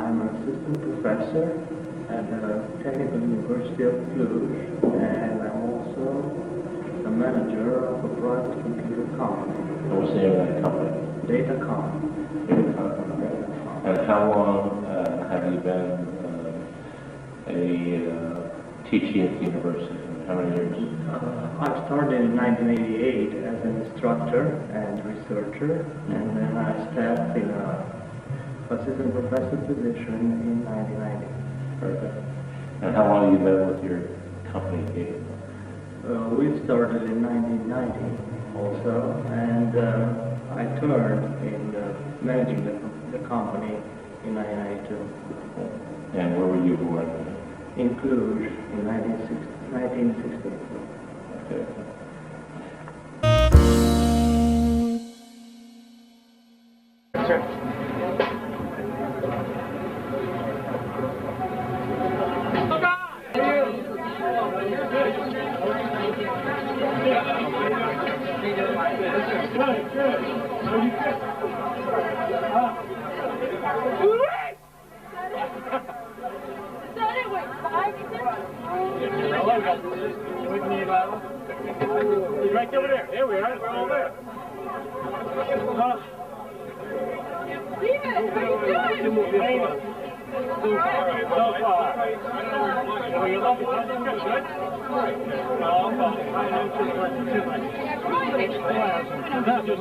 I'm an assistant professor at the Technical University of Cluj, and I'm also the manager of a private computer company. What's the name of that company? Datacom. And how long have you been teaching at the university? How many years? I started in 1988 as an instructor and researcher, and then I stepped in a assistant professor position in 1990. Perfect. And how long have you been with your company? We started in 1990 also, and I turned in managing the company in 1992. And where were you born? In Cluj in 1960. Okay. He's right over there. There we are. We're all there. Steven, what are you doing? So far. Oh, you love it. That's good.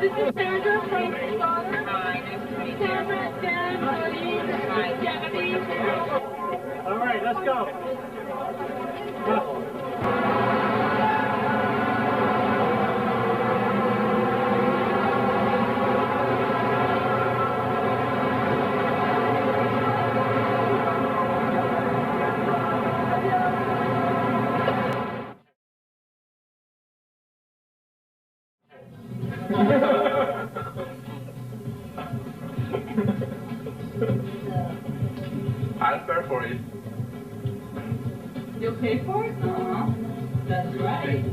This is Sandra, Frank's daughter. Sandra, Dan, Jackie. All right, let's go. I'll pay for it. You'll pay for it? Uh-huh. That's right.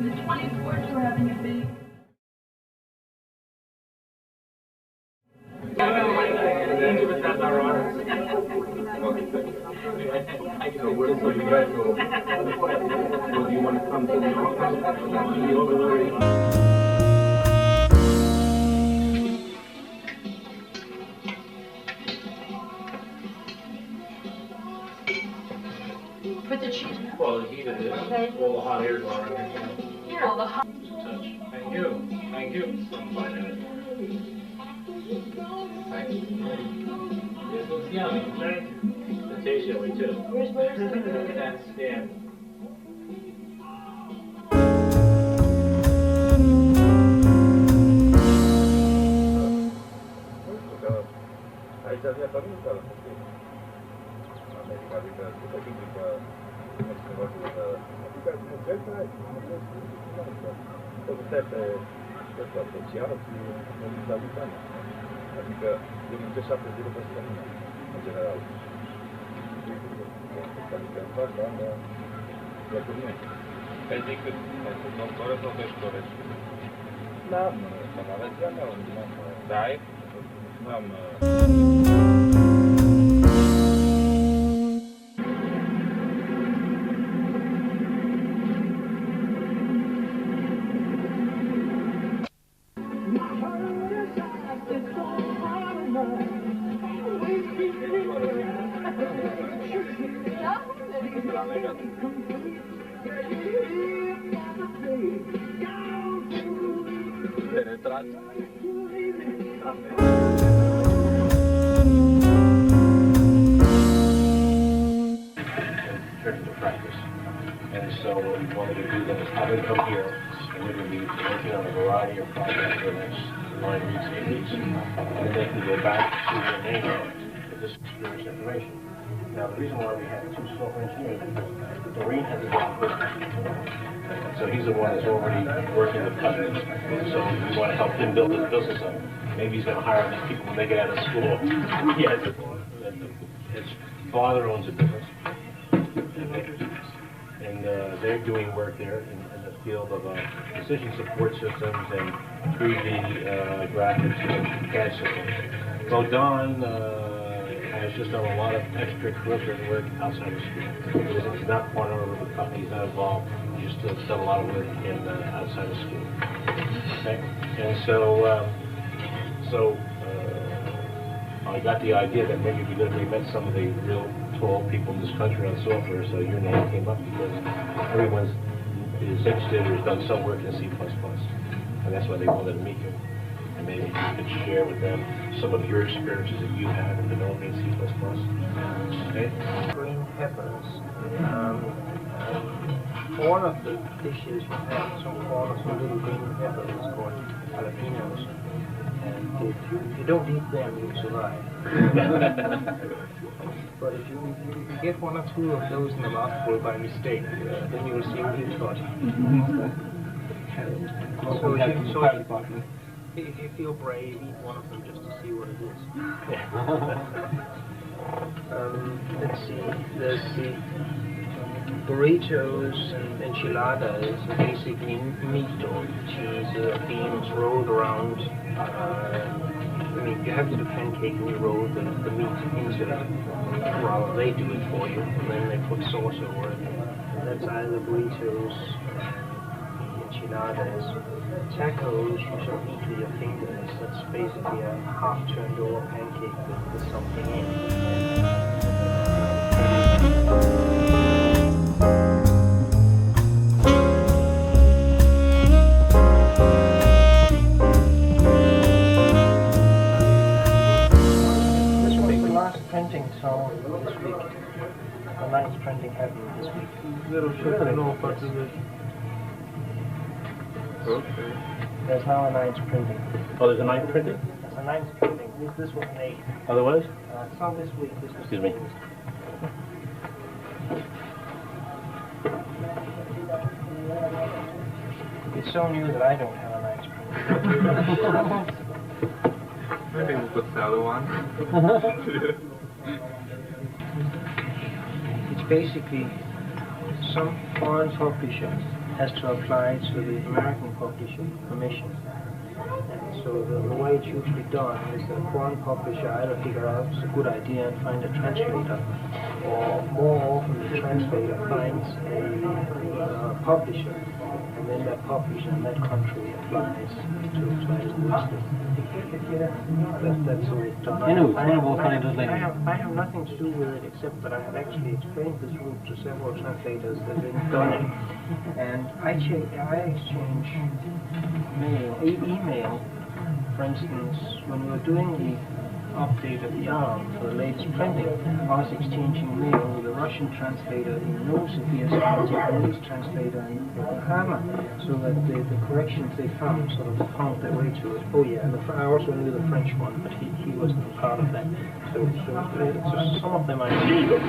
The 24th, we're having a big... So where do you guys go? Do you want to come to the office? Put the cheese. Well, the heat of it, all the hot airs are in here. Here, all the hot... Thank you. Thank you. This looks yummy. Thank you. It tastes yummy too. Where's That's Dan. Aici avea părința la copii. America, adică după timpul adică nu cred că ai, nu cred că tot stai pe ăsta social și mobilitate. Adică eu muncesc 7 zile pe săptămână, în general. Adică îmi fac bani, la turnee. Pe zi cât? Pentru doctoră sau pe școală? Da, am aveți la mea, unde n-am... Da, ai? N-am... Penetrat. Practice. And so what we wanted to do then is have them come here, and we're going to be working on a variety of projects for the next 9 weeks, 8 weeks, and then they can go back to their main with this experience information. Now the reason why we have 2 software engineers is because Doreen has a job business. So he's the one that's already working with companies. So we want to help him build his business up. Maybe he's going to hire these people when they get out of school. His father owns a business. okay? And they're doing work there in the field of decision support systems and 3D graphics and CAD systems. So Don has just done a lot of extracurricular work outside of school. He's not part of the company, he's not involved. He's just done a lot of work in outside of school. Okay, and so I got the idea that maybe we literally met some of the real tall people in this country on software, so your name came up because everyone is interested or has done some work in C++, and that's why they wanted to meet you. And maybe you could share with them some of your experiences that you had in developing C++. Okay? Green peppers. One of the dishes you have some corners of little green peppers called jalapenos. And if you don't eat them, you survive. But if you get one or two of those in the mouthful by mistake, then you will see what you thought. If you feel brave, eat one of them just to see what it is. Let's see, there's the burritos and enchiladas, basically meat or cheese, beans rolled around. I mean, you have to do pancake and you roll the meat into it. Well, they do it for you, and then they put sauce over it. That's either burritos, enchiladas. Tacos, you sort of eat with your fingers. That's basically a half-turned over pancake with something in. Printing so this week. The 9th printing happened this week. Okay. There's now a 9th printing. Oh, there's a 9th printing? There's a 9th printing. This was an 8th. Otherwise? It's not this week. This was Excuse me. It's so new that I don't have a 9th printing. Maybe we'll put the other one. It's basically some foreign publisher has to apply to the American publisher permission. And so the way it's usually done is that a foreign publisher either figure out it's a good idea and find a translator, or more often the translator finds a publisher, and then that publisher in that country applies to try to list it. That's the way it's done. I have nothing to do with it except that I have actually explained this route to several translators that have done it. And I exchange email. For instance, when we were doing the update of the ARM for the latest printing, I was exchanging mail with a Russian translator in Novosibirsk and a Japanese translator in Yokohama, so that the corrections they found sort of found their way to it. Oh yeah, and I also knew the French one, but he wasn't part of that. So some of them I knew.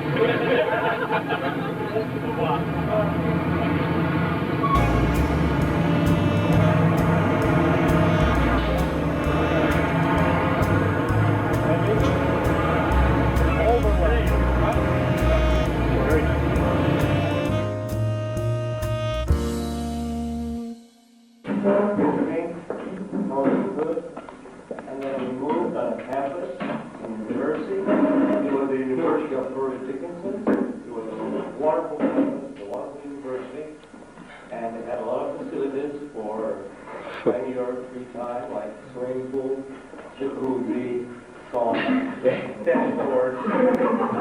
And then we moved on a campus in Jersey. It was the University of Florida Dickinson. It was a wonderful campus, a wonderful university, and it had a lot of facilities for spending your free time, like swimming pool, jacuzzi, sauna, tennis court,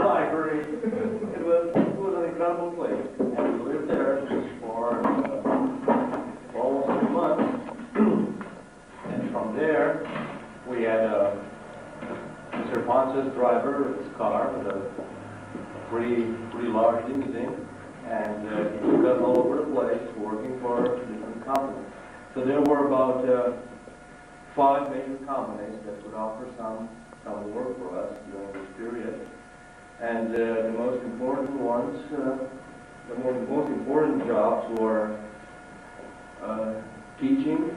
library. It was an incredible place, and we lived there for almost a month. And from there, we had Mr. Ponzio's driver with his car with a pretty large limousine, and he took us all over the place working for different companies. So there were about 5 major companies that would offer some work for us during this period. And the most important ones, the most important jobs were teaching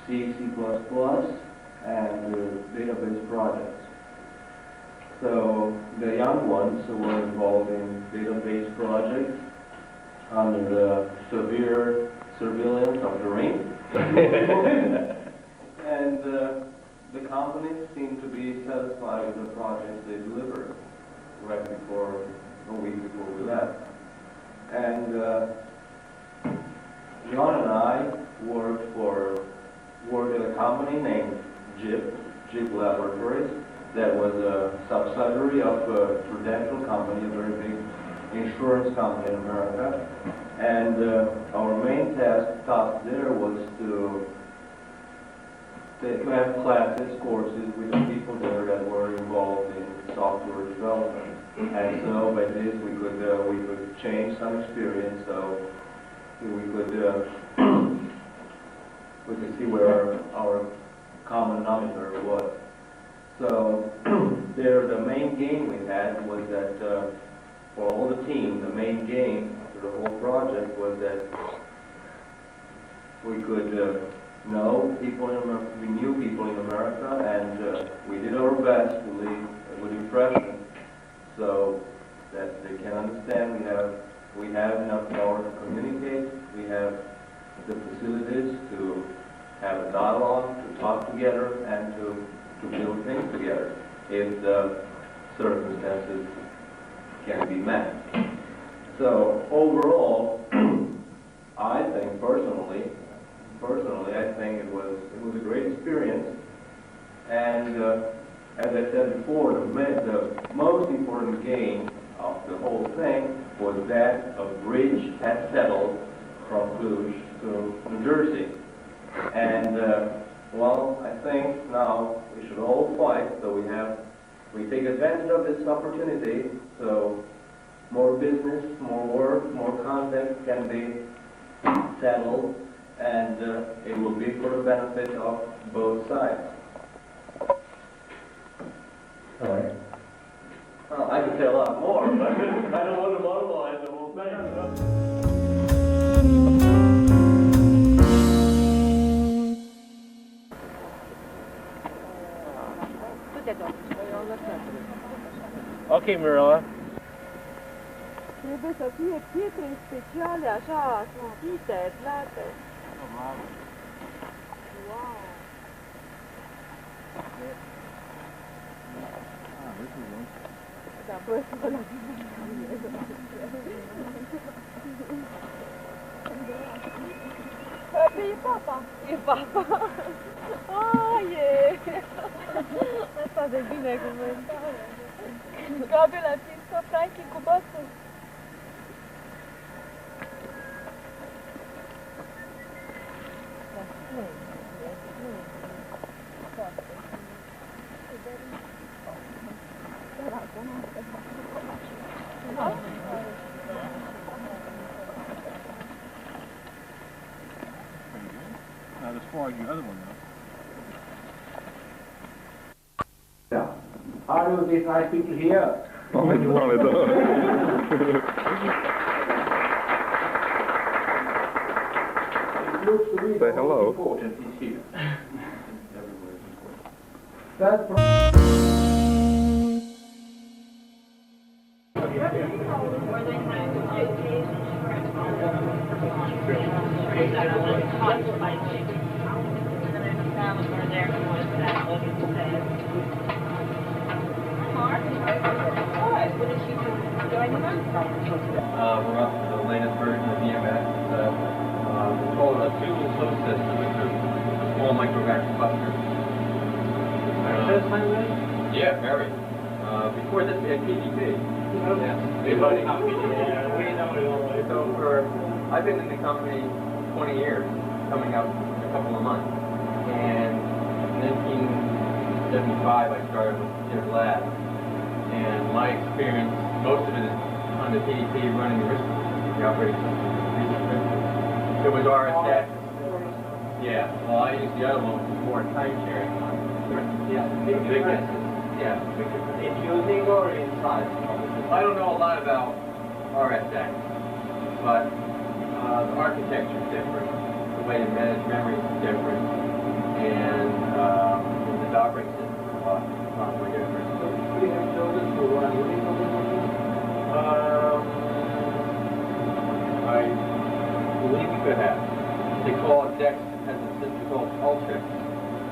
C, C++, and database projects. So the young ones were involved in database projects under the severe surveillance of the rain. And the companies seem to be satisfied with the projects they delivered right before, a week before we left. And John and I worked at a company named JIP Laboratories, that was a subsidiary of a Prudential company, a very big insurance company in America. And our main task there was to have classes, courses with the people there that were involved in software development. And so by this we could change some experience, so we could see where our common denominator was. So there, the main gain we had was that for all the team, the main gain for the whole project was that we could know people in America, we knew people in America, and we did our best to leave a good impression so that they can understand we have enough power to communicate, we have the facilities to have a dialogue, to talk together, and to build things together if the circumstances can be met. So overall, I think personally, I think it was a great experience. And as I said before, the most important gain of the whole thing was that a bridge had settled from Cluj to New Jersey. And well, I think now we should all fight so we take advantage of this opportunity so more business, more work, more content can be settled, and it will be for the benefit of both sides. All right. Well, I could say a lot more, but I don't want to monopolize the whole thing. Okay, Marilla. Trebuie să fie pietre speciale, așa, sfântite, plate. Wow! Da, păi să vă la e papa. E papa. Ah, e! Asta de binecuvântare. Gabi l-a prins-o Frankie cu bățul. Not as far as your other one, though. Yeah. How do these nice people here? Oh, you wanted It looks to me Say hello. important is here. Everywhere is important. That's We're up to the latest version of EMS. It's called a fuel flow system. It's a small microvac cluster. Yeah, very. Before this, we had PDP. So I've been in the company 20 years, coming up in a couple of months. And in 1975, I started with Jim Lab. And my experience, most of it is on the PDP running the operating system. It was RSX. Yeah, well, I used the other one, which was more time sharing one. Yeah, in using or in size? I don't know a lot about RSX, but the architecture is different, the way to manage memory is different, and the operating system is a lot more different. building for living? I believe we could have. They call it Dex has a system called Ultrix,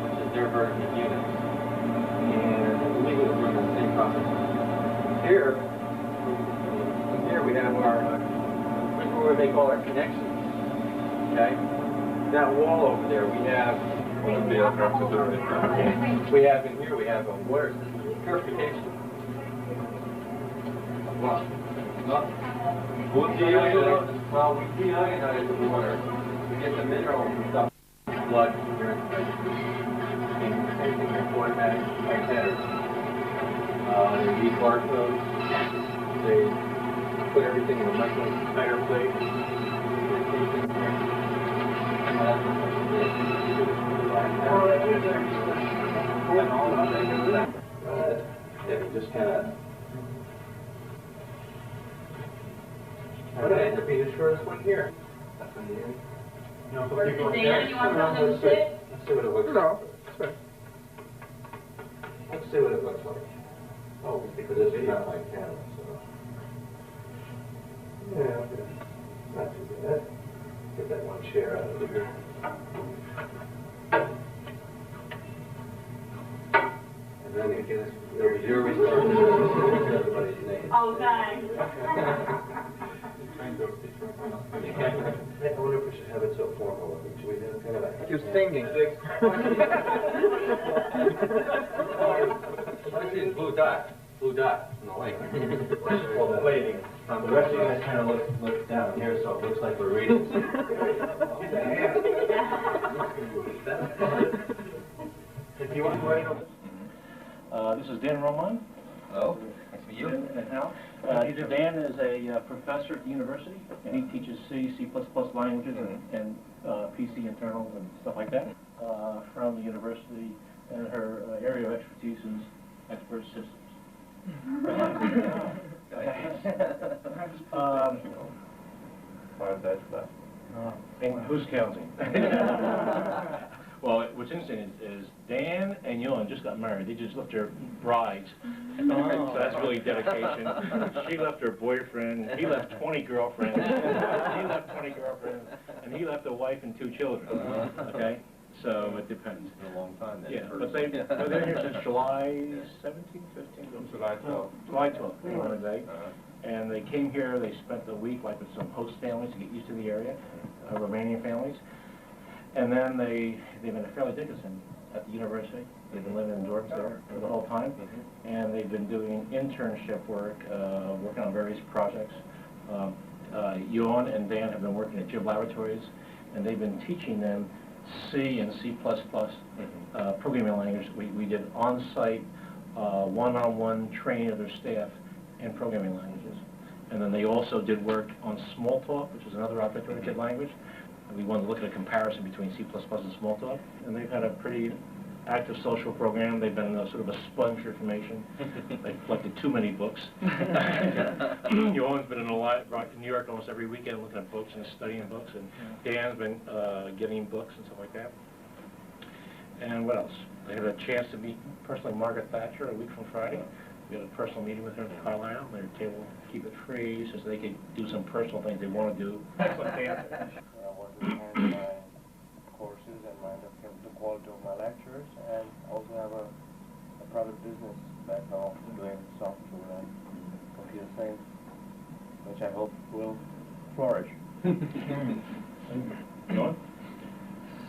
which is their version of Unix. And I believe it was running the same process. Here we have our, where they call our connections. Okay? That wall over there, we have, we have in here, we have a water system, purification. Well, we deioninize the water. We get the minerals and stuff, blood, urine, and same thing with automatic pipettetters. They read barcodes. They put everything in a much tighter plate. Yeah, just kind of. But I end up being the shortest one here. That's in the end. No, but Dan, you want something to sit? Let's see what it looks like. No, it's fine. Let's see what it looks like. Oh, because this is not like camera, so. Yeah, not too bad. Get that one chair out of here. And then it'll be your responsibility to everybody's name. Oh, thanks. I wonder if we should have it so formal. Should we have kind of a... You're singing. I see it's blue dot in the lake. Waiting. The rest of you guys kind of look down here, so it looks like we're reading. If you want to write on This is Dan Roman. Hello. Nice to meet you. And Hal. Dan is a professor at the university, and he teaches C, C++ languages, and PC internals and stuff like that from the university, and her area of expertise is expert systems. And who's counting? Well, what's interesting is Dan and Yon just got married. They just left their brides. So that's really dedication. She left her boyfriend. He left 20 girlfriends. He left 20 girlfriends. And he left a wife and 2 children. Okay? So it depends. It's been a long time then. Yeah, but they're here since July 17th, 15th? July 12th. July 12th, one day. And they came here, they spent the week like with some host families to get used to the area, Romanian families. And then they've been at Fairleigh Dickinson at the university. They've been living in dorms there for the whole time. And they've been doing internship work, working on various projects. Yon and Dan have been working at Jib Laboratories, and they've been teaching them C and C++ programming language. We did on-site, one-on-one training of their staff in programming languages. And then they also did work on Smalltalk, which is another object-oriented language. And we wanted to look at a comparison between C++ and Smalltalk. And they've had a pretty active social program. They've been sort of a sponge for information. They've collected too many books. Yohan's been in New York almost every weekend looking at books and studying books. And Dan's been getting books and stuff like that. And what else? They had a chance to meet personally Margaret Thatcher a week from Friday. We had a personal meeting with her in Carlisle. They were able to keep it free so they could do some personal things they want to do. Excellent Dan. I want to enhance my courses and the quality of my lectures, and also have a private business back home doing software and computer science, which I hope will flourish.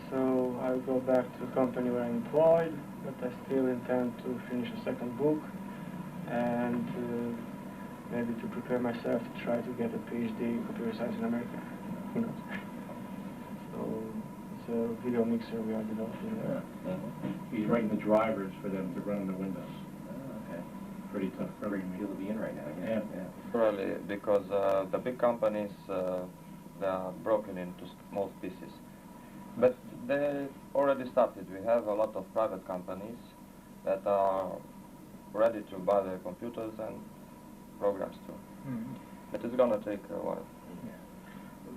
So I'll go back to the company where I'm employed, but I still intend to finish a second book and maybe to prepare myself to try to get a PhD in computer science in America. Who knows? So it's a video mixer we are developing there. He's writing the drivers for them to run on the Windows. Okay. Pretty tough program You'll be in right now. Yeah. Probably because the big companies, they are broken into small pieces. But they already started. We have a lot of private companies that are ready to buy the computers and programs too. But it's going to take a while.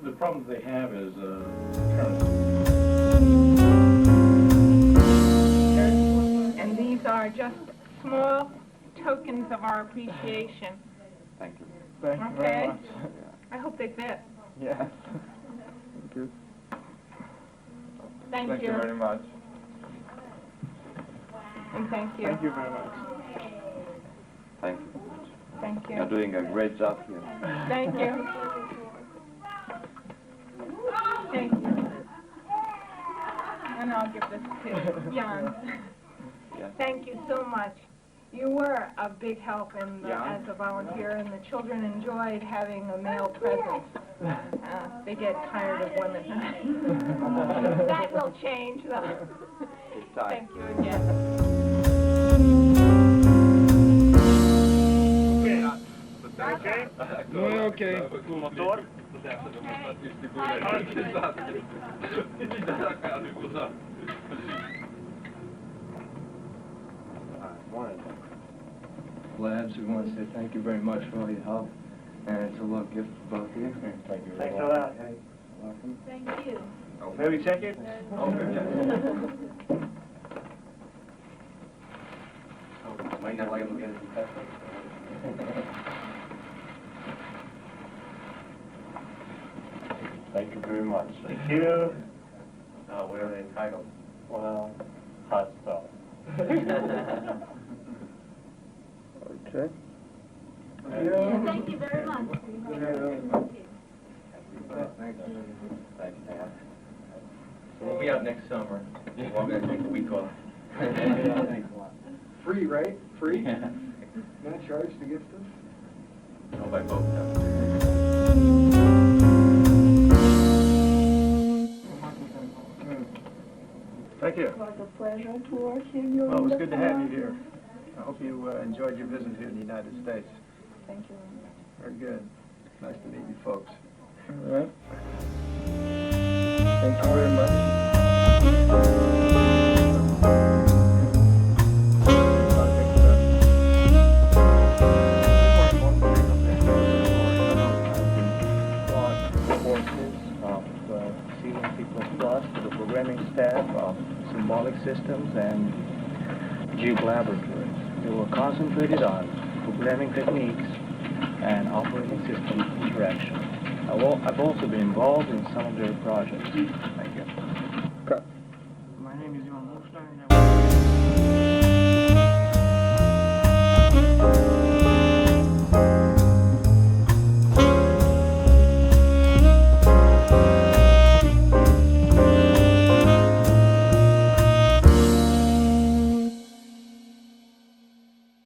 The problem they have is currency. And these are just small token tokens of our appreciation. Thank you. Thank you Okay. very much. I hope they fit. Yes. Thank you. Thank you. very much. And thank you. Thank you very much. Thank you. Thank You're you. doing a great job here. Thank you. Thank you. And I'll give this to Jan. Yeah. Thank you so much. You were a big help in the, Yeah. as a volunteer, and the children enjoyed having a male presence. They get tired of women. That will change, though. It's time. Thank you again. Okay? Okay. Motor? Labs, we want to say thank you very much for all your help, and it's a little gift for both of you. Thank you. Thanks a lot. Welcome. Thank you. May we check it? Might not like it again. Thank you very much. Thank you. What are they entitled? Well, hot stuff. Okay. Thank you very much. Thank you. So we'll be out next summer. We're all going to take a week off. Free, right? Free? Not charged to get stuff? Go by boat. Thank you. It was a pleasure to work here. You're Well, it was good to have you wonderful. here. I hope you enjoyed your visit here in the United States. Thank you. Very good. Nice to meet you folks. All right. Thank you very much. For the programming staff of symbolic systems and Jig laboratories. They were concentrated on programming techniques and operating system interaction. I've also been involved in some of their projects. Thank you. My name is Ivan Mushler, and I